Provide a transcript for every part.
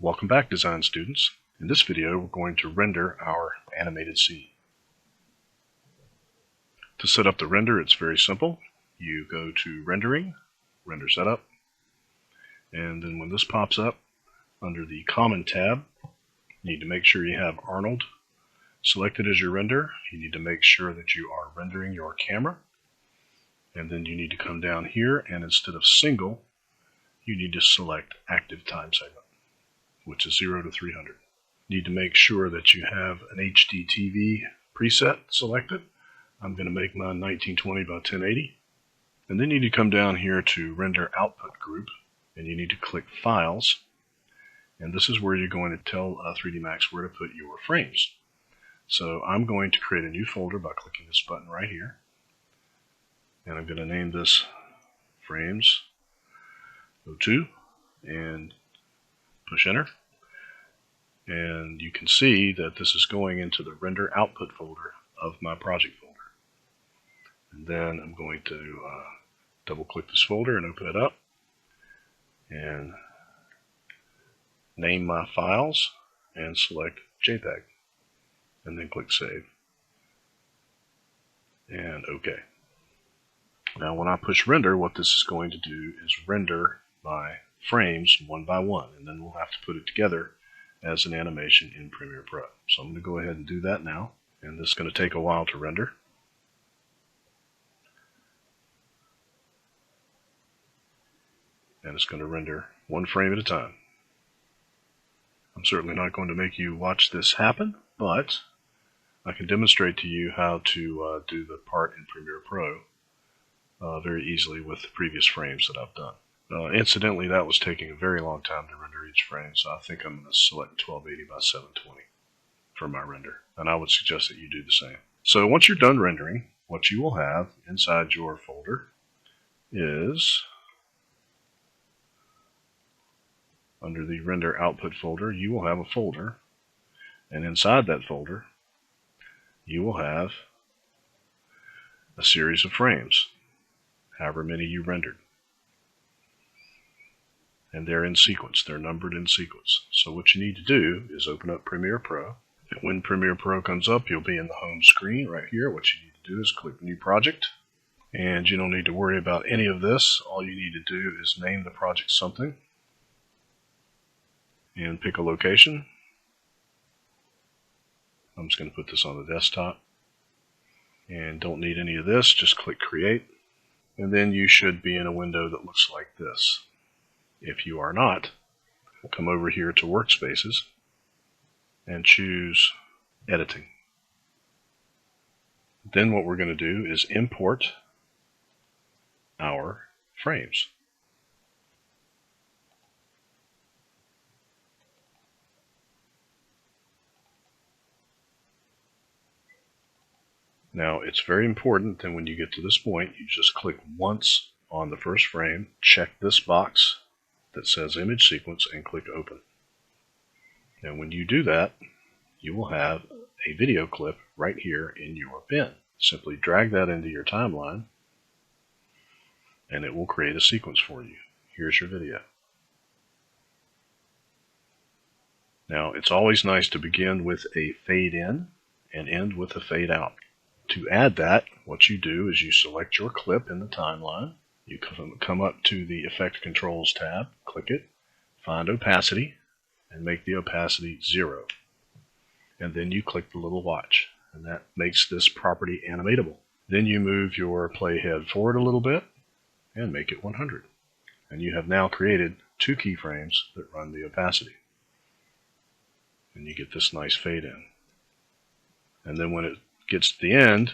Welcome back, design students. In this video, we're going to render our animated scene. To set up the render, it's very simple. You go to Rendering, Render Setup, and then when this pops up, under the Common tab, you need to make sure you have Arnold selected as your render. You need to make sure that you are rendering your camera. And then you need to come down here, and instead of single, you need to select Active Time Segment, which is 0 to 300. You need to make sure that you have an HD TV preset selected. I'm going to make mine 1920 by 1080. And then you need to come down here to Render Output Group, and you need to click Files. And this is where you're going to tell 3D Max where to put your frames. So I'm going to create a new folder by clicking this button right here. And I'm going to name this Frames 02 and push Enter. And you can see that this is going into the Render Output folder of my project folder. And then I'm going to double click this folder and open it up and name my files and select JPEG and then click Save and OK. Now when I push render, what this is going to do is render my frames one by one, and then we'll have to put it together as an animation in Premiere Pro. So I'm going to go ahead and do that now, and this is going to take a while to render. And it's going to render one frame at a time. I'm certainly not going to make you watch this happen, but I can demonstrate to you how to do the part in Premiere Pro very easily with the previous frames that I've done. Incidentally, that was taking a very long time to render each frame, so I think I'm going to select 1280 by 720 for my render, and I would suggest that you do the same. So once you're done rendering, what you will have inside your folder is, under the Render Output folder, you will have a folder, and inside that folder you will have a series of frames, however many you rendered. And they're in sequence, they're numbered in sequence. So what you need to do is open up Premiere Pro. And when Premiere Pro comes up, you'll be in the home screen right here. What you need to do is click New Project. And you don't need to worry about any of this. All you need to do is name the project something and pick a location. I'm just going to put this on the desktop. And don't need any of this, just click Create. And then you should be in a window that looks like this. If you are not, come over here to Workspaces and choose Editing. Then what we're going to do is import our frames. Now, it's very important that when you get to this point, you just click once on the first frame, check this box that says Image Sequence, and click Open. And when you do that, you will have a video clip right here in your bin. Simply drag that into your timeline, and it will create a sequence for you. Here's your video. Now, it's always nice to begin with a fade in and end with a fade out. To add that, what you do is you select your clip in the timeline. You come up to the Effect Controls tab, click it, find Opacity, and make the opacity 0. And then you click the little watch, and that makes this property animatable. Then you move your playhead forward a little bit and make it 100. And you have now created two keyframes that run the opacity. And you get this nice fade in. And then when it gets to the end,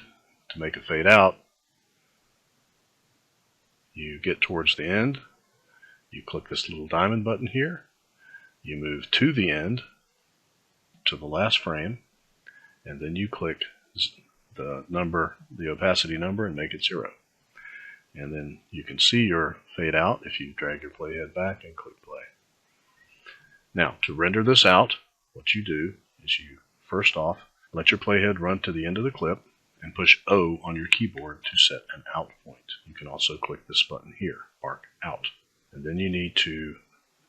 to make a fade out, you get towards the end, you click this little diamond button here, you move to the end, to the last frame, and then you click the opacity number, and make it 0. And then you can see your fade out if you drag your playhead back and click play. Now, to render this out, what you do is you, first off, let your playhead run to the end of the clip and push O on your keyboard to set an out point. You can also click this button here, Mark Out. And then you need to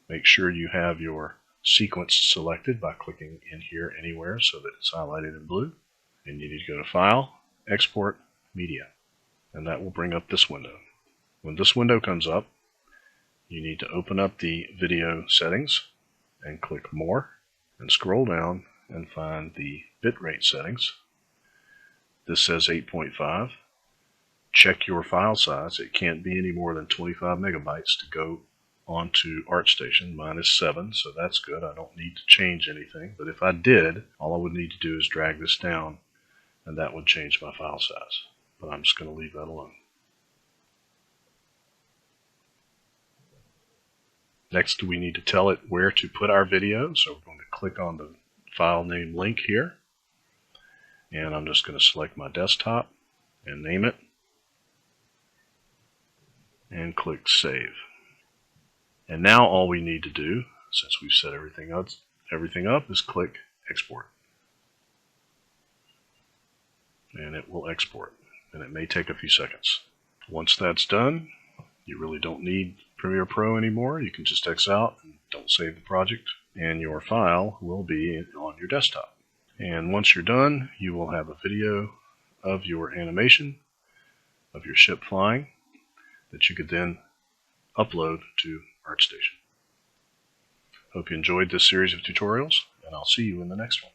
make sure you have your sequence selected by clicking in here anywhere so that it's highlighted in blue. And you need to go to File, Export, Media. And that will bring up this window. When this window comes up, you need to open up the video settings and click More and scroll down and find the bitrate settings. This says 8.5. Check your file size. It can't be any more than 25 megabytes to go onto ArtStation. Mine is 7, so that's good. I don't need to change anything, but if I did, all I would need to do is drag this down and that would change my file size. But I'm just going to leave that alone. Next, we need to tell it where to put our video, so we're going to click on the file name link here, and I'm just going to select my desktop and name it, and click Save. And now all we need to do, since we've set everything up, is click Export. And it will export, and it may take a few seconds. Once that's done, you really don't need Premiere Pro anymore. You can just X out and don't save the project, and your file will be on your desktop. And once you're done, you will have a video of your animation of your ship flying that you could then upload to ArtStation. Hope you enjoyed this series of tutorials, and I'll see you in the next one.